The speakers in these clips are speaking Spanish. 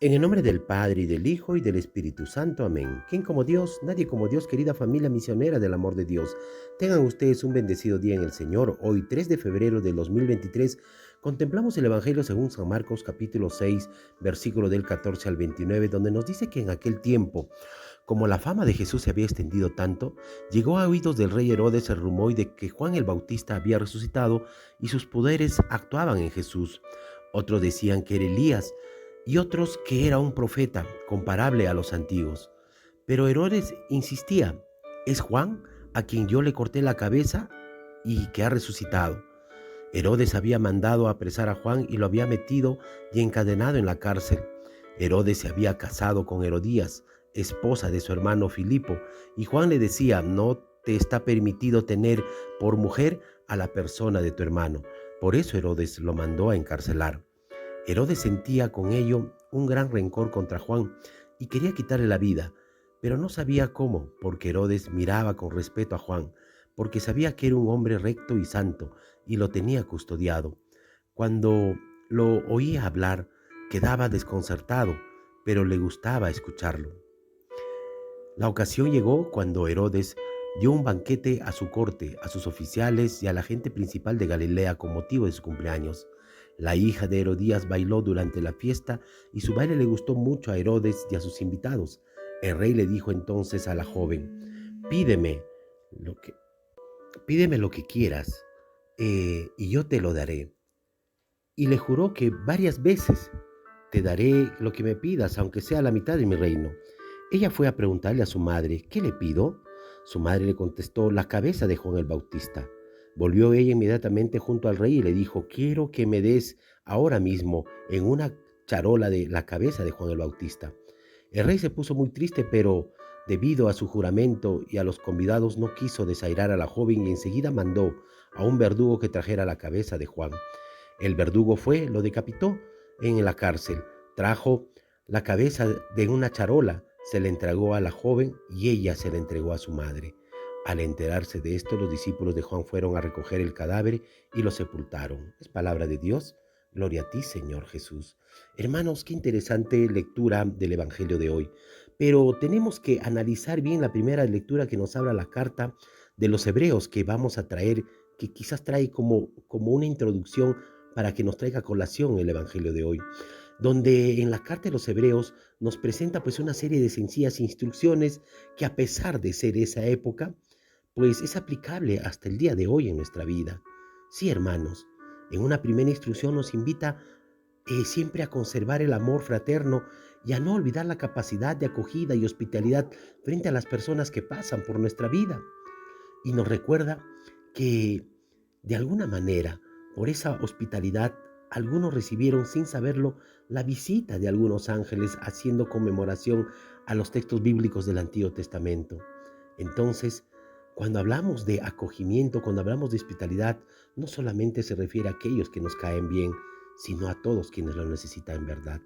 En el nombre del Padre, y del Hijo, y del Espíritu Santo. Amén. ¿Quién como Dios? Nadie como Dios, querida familia misionera del amor de Dios. Tengan ustedes un bendecido día en el Señor. Hoy, 3 de febrero del 2023, contemplamos el Evangelio según San Marcos, capítulo 6, versículo del 14 al 29, donde nos dice que en aquel tiempo, como la fama de Jesús se había extendido tanto, llegó a oídos del rey Herodes el rumor de que Juan el Bautista había resucitado y sus poderes actuaban en Jesús. Otros decían que era Elías y otros que era un profeta comparable a los antiguos. Pero Herodes insistía: es Juan, a quien yo le corté la cabeza y que ha resucitado. Herodes había mandado apresar a Juan y lo había metido y encadenado en la cárcel. Herodes se había casado con Herodías, esposa de su hermano Filipo, y Juan le decía: no te está permitido tener por mujer a la persona de tu hermano. Por eso Herodes lo mandó a encarcelar. Herodes sentía con ello un gran rencor contra Juan y quería quitarle la vida, pero no sabía cómo, porque Herodes miraba con respeto a Juan, porque sabía que era un hombre recto y santo y lo tenía custodiado. Cuando lo oía hablar, quedaba desconcertado, pero le gustaba escucharlo. La ocasión llegó cuando Herodes dio un banquete a su corte, a sus oficiales y a la gente principal de Galilea con motivo de su cumpleaños. La hija de Herodías bailó durante la fiesta y su baile le gustó mucho a Herodes y a sus invitados. El rey le dijo entonces a la joven: pídeme lo que, pídeme lo que quieras, y yo te lo daré. Y le juró que varias veces: te daré lo que me pidas, aunque sea la mitad de mi reino. Ella fue a preguntarle a su madre: ¿qué le pido? Su madre le contestó: la cabeza de Juan el Bautista. Volvió ella inmediatamente junto al rey y le dijo: quiero que me des ahora mismo en una charola de la cabeza de Juan el Bautista. El rey se puso muy triste, pero debido a su juramento y a los convidados no quiso desairar a la joven y enseguida mandó a un verdugo que trajera la cabeza de Juan. El verdugo fue, lo decapitó en la cárcel, trajo la cabeza de una charola, se la entregó a la joven y ella se la entregó a su madre. Al enterarse de esto, los discípulos de Juan fueron a recoger el cadáver y lo sepultaron. Es palabra de Dios. Gloria a ti, Señor Jesús. Hermanos, qué interesante lectura del Evangelio de hoy. Pero tenemos que analizar bien la primera lectura que nos habla la carta de los Hebreos que vamos a traer, que quizás trae como una introducción para que nos traiga a colación el Evangelio de hoy, donde en la carta de los Hebreos nos presenta pues una serie de sencillas instrucciones que, a pesar de ser esa época, pues es aplicable hasta el día de hoy en nuestra vida. Sí, hermanos, en una primera instrucción nos invita siempre a conservar el amor fraterno y a no olvidar la capacidad de acogida y hospitalidad frente a las personas que pasan por nuestra vida. Y nos recuerda que, de alguna manera, por esa hospitalidad, algunos recibieron sin saberlo la visita de algunos ángeles haciendo conmemoración a los textos bíblicos del Antiguo Testamento. Entonces, cuando hablamos de acogimiento, cuando hablamos de hospitalidad, no solamente se refiere a aquellos que nos caen bien, sino a todos quienes lo necesitan en verdad.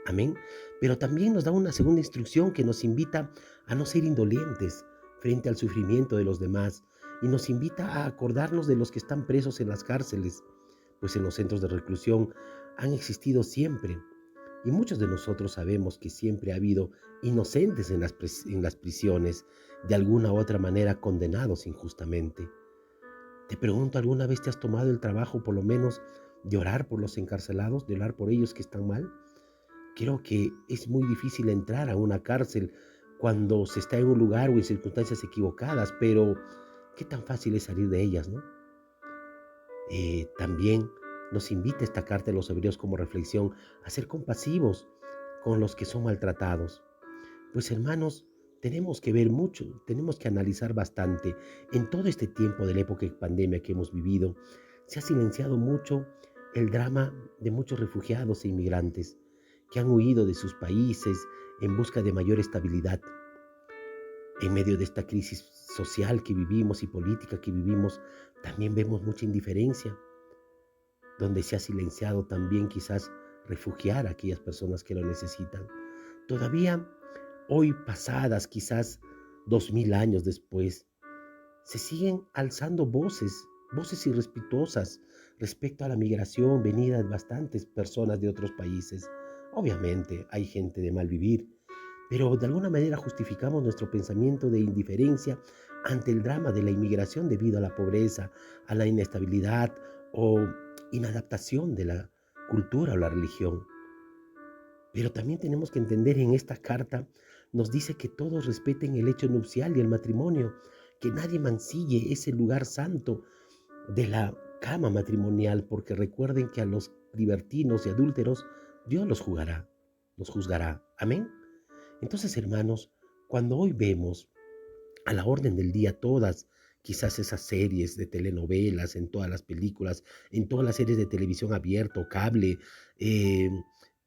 Amén. Pero también nos da una segunda instrucción que nos invita a no ser indolentes frente al sufrimiento de los demás, y nos invita a acordarnos de los que están presos en las cárceles, pues en los centros de reclusión han existido siempre. Y muchos de nosotros sabemos que siempre ha habido inocentes en las prisiones, de alguna u otra manera condenados injustamente. Te pregunto, ¿alguna vez te has tomado el trabajo por lo menos de orar por los encarcelados, de orar por ellos que están mal? Creo que es muy difícil entrar a una cárcel cuando se está en un lugar o en circunstancias equivocadas, pero qué tan fácil es salir de ellas, ¿no? También nos invita esta carta de los Hebreos como reflexión a ser compasivos con los que son maltratados. Pues, hermanos, tenemos que ver mucho, tenemos que analizar bastante. En todo este tiempo de la época de pandemia que hemos vivido, se ha silenciado mucho el drama de muchos refugiados e inmigrantes que han huido de sus países en busca de mayor estabilidad. En medio de esta crisis social que vivimos y política que vivimos, también vemos mucha indiferencia, donde se ha silenciado también quizás refugiar a aquellas personas que lo necesitan. Todavía hoy, pasadas quizás 2000 años después, se siguen alzando voces irrespetuosas respecto a la migración venida de bastantes personas de otros países. Obviamente hay gente de mal vivir, pero de alguna manera justificamos nuestro pensamiento de indiferencia ante el drama de la inmigración debido a la pobreza, a la inestabilidad o inadaptación de la cultura o la religión. Pero también tenemos que entender en esta carta, nos dice que todos respeten el hecho nupcial y el matrimonio, que nadie mancille ese lugar santo de la cama matrimonial, porque recuerden que a los libertinos y adúlteros Dios los juzgará. Amén. Entonces, hermanos, cuando hoy vemos a la orden del día todas, quizás esas series de telenovelas, en todas las películas, en todas las series de televisión abierto, cable, eh,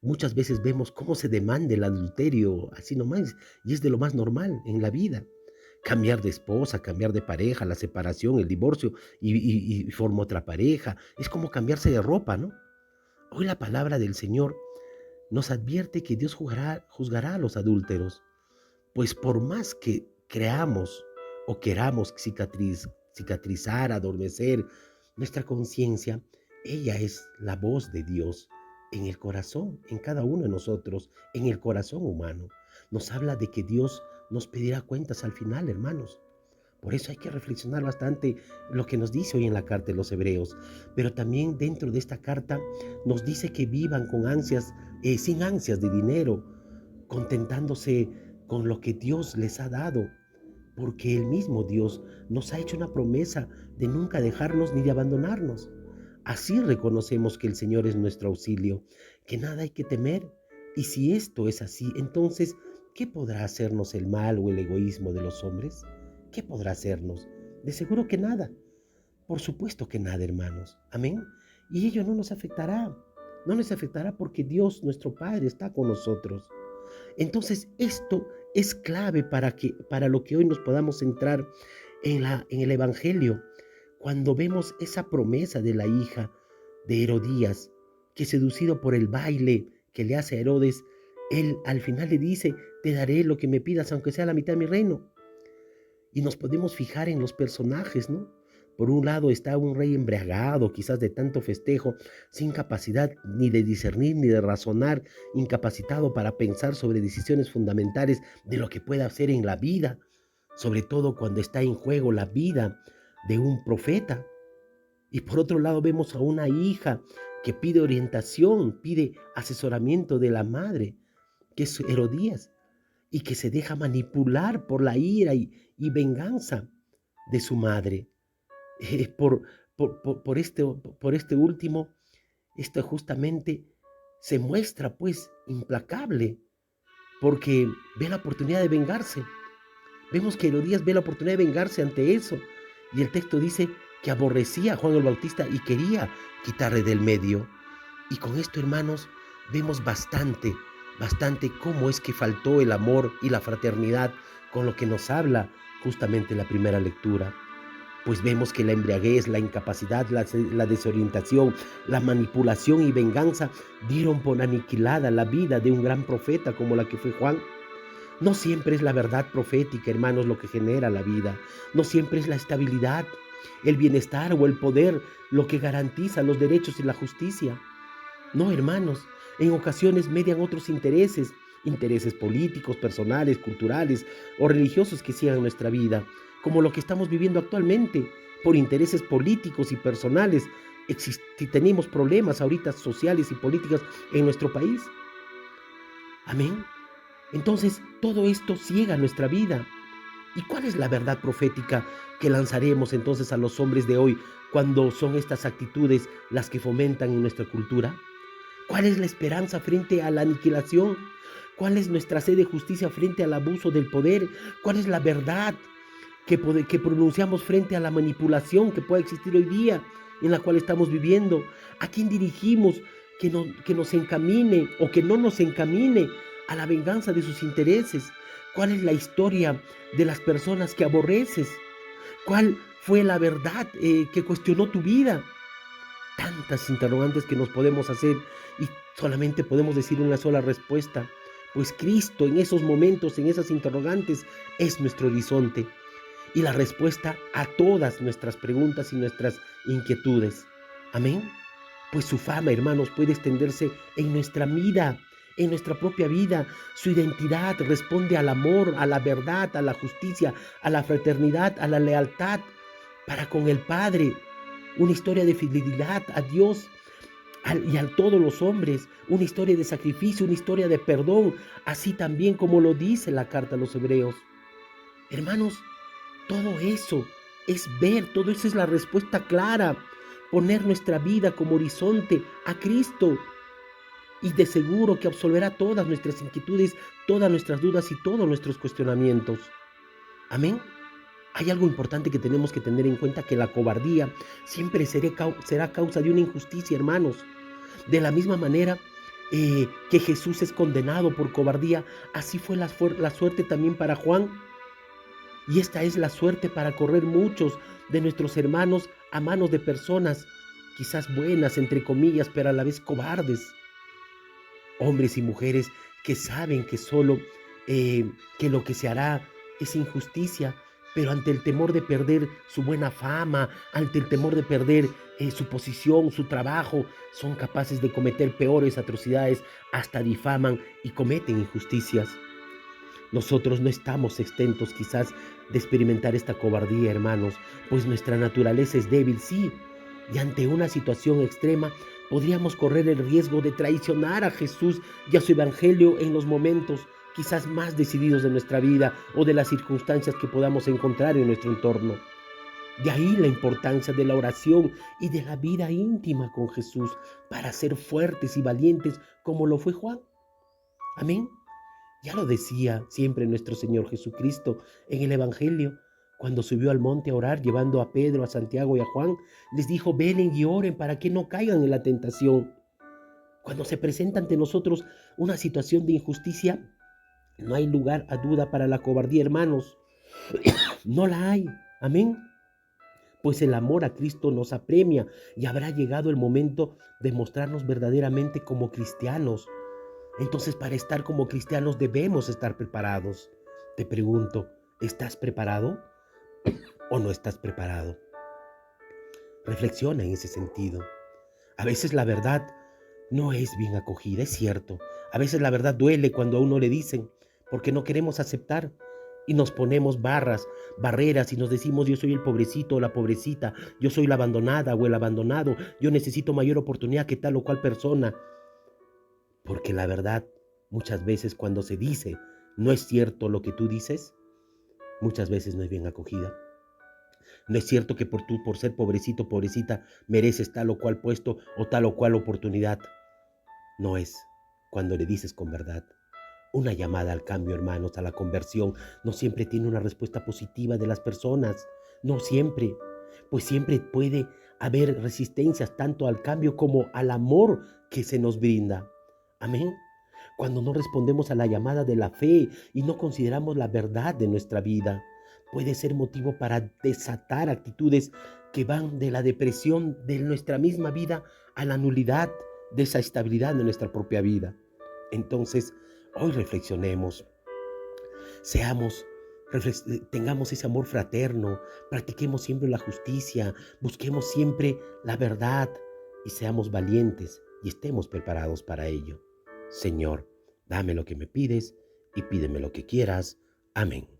muchas veces vemos cómo se demanda el adulterio, así nomás, y es de lo más normal en la vida. Cambiar de esposa, cambiar de pareja, la separación, el divorcio y forma otra pareja. Es como cambiarse de ropa, ¿no? Hoy la palabra del Señor nos advierte que Dios juzgará a los adúlteros, pues por más que creamos o queramos cicatrizar, adormecer nuestra conciencia, ella es la voz de Dios en el corazón, en cada uno de nosotros, en el corazón humano. Nos habla de que Dios nos pedirá cuentas al final, hermanos. Por eso hay que reflexionar bastante lo que nos dice hoy en la carta de los Hebreos. Pero también dentro de esta carta nos dice que vivan con ansias, sin ansias de dinero, contentándose con lo que Dios les ha dado. Porque el mismo Dios nos ha hecho una promesa de nunca dejarnos ni de abandonarnos. Así reconocemos que el Señor es nuestro auxilio, que nada hay que temer. Y si esto es así, entonces, ¿qué podrá hacernos el mal o el egoísmo de los hombres? ¿Qué podrá hacernos? De seguro que nada. Por supuesto que nada, hermanos. Amén. Y ello no nos afectará. No nos afectará porque Dios, nuestro Padre, está con nosotros. Entonces, esto es clave para lo que hoy nos podamos centrar en el Evangelio. Cuando vemos esa promesa de la hija de Herodías, que seducido por el baile que le hace a Herodes, él al final le dice, te daré lo que me pidas, aunque sea la mitad de mi reino. Y nos podemos fijar en los personajes, ¿no? Por un lado está un rey embriagado, quizás de tanto festejo, sin capacidad ni de discernir ni de razonar, incapacitado para pensar sobre decisiones fundamentales de lo que puede hacer en la vida, sobre todo cuando está en juego la vida de un profeta. Y por otro lado vemos a una hija que pide orientación, pide asesoramiento de la madre, que es Herodías, y que se deja manipular por la ira y venganza de su madre. Eh, por, por este último, esto justamente se muestra pues implacable, porque ve la oportunidad de vengarse. Vemos que Herodías ve la oportunidad de vengarse ante eso, y el texto dice que aborrecía a Juan el Bautista y quería quitarle del medio. Y con esto, hermanos, vemos bastante cómo es que faltó el amor y la fraternidad con lo que nos habla justamente la primera lectura. Pues vemos que la embriaguez, la incapacidad, la desorientación, la manipulación y venganza dieron por aniquilada la vida de un gran profeta como la que fue Juan. No siempre es la verdad profética, hermanos, lo que genera la vida. No siempre es la estabilidad, el bienestar o el poder lo que garantiza los derechos y la justicia. No, hermanos, en ocasiones median otros intereses políticos, personales, culturales o religiosos que sigan nuestra vida, como lo que estamos viviendo actualmente, por intereses políticos y personales. Tenemos problemas ahorita sociales y políticas en nuestro país. Amén. Entonces, todo esto ciega nuestra vida. ¿Y cuál es la verdad profética que lanzaremos entonces a los hombres de hoy cuando son estas actitudes las que fomentan en nuestra cultura? ¿Cuál es la esperanza frente a la aniquilación? ¿Cuál es nuestra sed de justicia frente al abuso del poder? ¿Cuál es la verdad que pronunciamos frente a la manipulación que puede existir hoy día en la cual estamos viviendo? ¿A quién dirigimos que nos encamine o que no nos encamine a la venganza de sus intereses? ¿Cuál es la historia de las personas que aborreces? ¿Cuál fue la verdad que cuestionó tu vida? Tantas interrogantes que nos podemos hacer y solamente podemos decir una sola respuesta. Pues Cristo en esos momentos, en esas interrogantes, es nuestro horizonte y la respuesta a todas nuestras preguntas y nuestras inquietudes. Amén. Pues su fama, hermanos, puede extenderse en nuestra vida, en nuestra propia vida. Su identidad responde al amor, a la verdad, a la justicia, a la fraternidad, a la lealtad para con el Padre. Una historia de fidelidad a Dios y a todos los hombres, una historia de sacrificio, una historia de perdón, así también como lo dice la carta a los Hebreos. Hermanos, todo eso es ver, todo eso es la respuesta clara, poner nuestra vida como horizonte a Cristo y de seguro que absolverá todas nuestras inquietudes, todas nuestras dudas y todos nuestros cuestionamientos. Amén. Hay algo importante que tenemos que tener en cuenta, que la cobardía siempre será causa de una injusticia, hermanos. De la misma manera que Jesús es condenado por cobardía, así fue la suerte también para Juan. Y esta es la suerte para correr muchos de nuestros hermanos a manos de personas quizás buenas, entre comillas, pero a la vez cobardes. Hombres y mujeres que saben que lo que se hará es injusticia, pero ante el temor de perder su buena fama, ante el temor de perder su posición, su trabajo, son capaces de cometer peores atrocidades, hasta difaman y cometen injusticias. Nosotros no estamos exentos quizás de experimentar esta cobardía, hermanos, pues nuestra naturaleza es débil, sí, y ante una situación extrema podríamos correr el riesgo de traicionar a Jesús y a su evangelio en los momentos quizás más decididos de nuestra vida o de las circunstancias que podamos encontrar en nuestro entorno. De ahí la importancia de la oración y de la vida íntima con Jesús para ser fuertes y valientes como lo fue Juan. Amén. Ya lo decía siempre nuestro Señor Jesucristo en el Evangelio, cuando subió al monte a orar, llevando a Pedro, a Santiago y a Juan, les dijo: velen y oren para que no caigan en la tentación. Cuando se presenta ante nosotros una situación de injusticia, no hay lugar a duda para la cobardía, hermanos. No la hay. Amén. Pues el amor a Cristo nos apremia y habrá llegado el momento de mostrarnos verdaderamente como cristianos. Entonces, para estar como cristianos debemos estar preparados. Te pregunto, ¿estás preparado o no estás preparado? Reflexiona en ese sentido. A veces la verdad no es bien acogida, es cierto. A veces la verdad duele cuando a uno le dicen, porque no queremos aceptar y nos ponemos barreras y nos decimos: yo soy el pobrecito o la pobrecita, yo soy la abandonada o el abandonado, yo necesito mayor oportunidad que tal o cual persona. Porque la verdad, muchas veces cuando se dice no es cierto lo que tú dices, muchas veces no es bien acogida. No es cierto que por ser pobrecito, pobrecita, mereces tal o cual puesto o tal o cual oportunidad. No es cuando le dices con verdad. Una llamada al cambio, hermanos, a la conversión, no siempre tiene una respuesta positiva de las personas. No siempre. Pues siempre puede haber resistencias tanto al cambio como al amor que se nos brinda. Amén. Cuando no respondemos a la llamada de la fe y no consideramos la verdad de nuestra vida, puede ser motivo para desatar actitudes que van de la depresión de nuestra misma vida a la nulidad de esa estabilidad de nuestra propia vida. Entonces, hoy reflexionemos, tengamos ese amor fraterno, practiquemos siempre la justicia, busquemos siempre la verdad y seamos valientes y estemos preparados para ello. Señor, dame lo que me pides y pídeme lo que quieras. Amén.